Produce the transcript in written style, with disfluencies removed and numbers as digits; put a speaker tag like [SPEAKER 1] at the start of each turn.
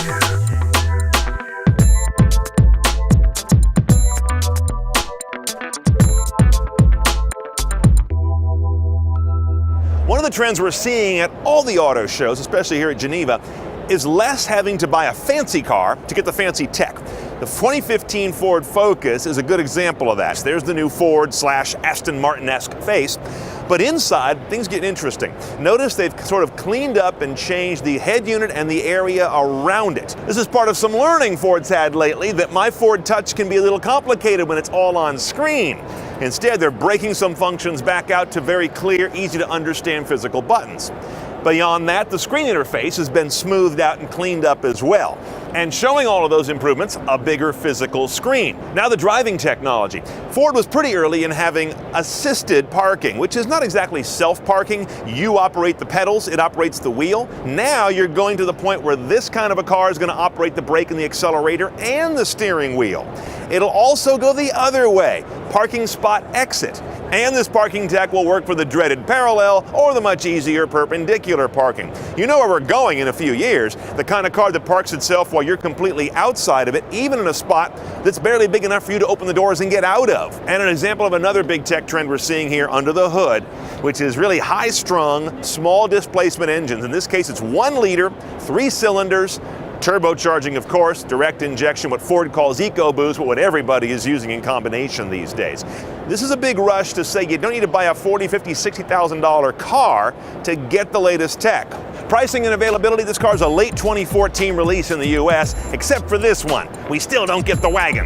[SPEAKER 1] One of the trends we're seeing at all the auto shows, especially here at Geneva, is less having to buy a fancy car to get the fancy tech. The 2015 Ford Focus is a good example of that. There's the new Ford/Aston Martin-esque face. But inside, things get interesting. Notice they've sort of cleaned up and changed the head unit and the area around it. This is part of some learning Ford's had lately, that My Ford Touch can be a little complicated when it's all on screen. Instead, they're breaking some functions back out to very clear, easy to understand physical buttons. Beyond that, the screen interface has been smoothed out and cleaned up as well. And showing all of those improvements, a bigger physical screen. Now the driving technology. Ford was pretty early in having assisted parking, which is not exactly self-parking. You operate the pedals, it operates the wheel. Now you're going to the point where this kind of a car is going to operate the brake and the accelerator and the steering wheel. It'll also go the other way, parking spot exit. And this parking tech will work for the dreaded parallel or the much easier perpendicular parking. You know where we're going in a few years, the kind of car that parks itself while you're completely outside of it, even in a spot that's barely big enough for you to open the doors and get out of. And an example of another big tech trend we're seeing here under the hood, which is really high-strung, small displacement engines. In this case, it's 1 liter, 3 cylinders, turbocharging, of course, direct injection, what Ford calls EcoBoost, but what everybody is using in combination these days. This is a big rush to say you don't need to buy a $40,000, $50,000, $60,000 car to get the latest tech. Pricing and availability, this car is a late 2014 release in the US, except for this one. We still don't get the wagon.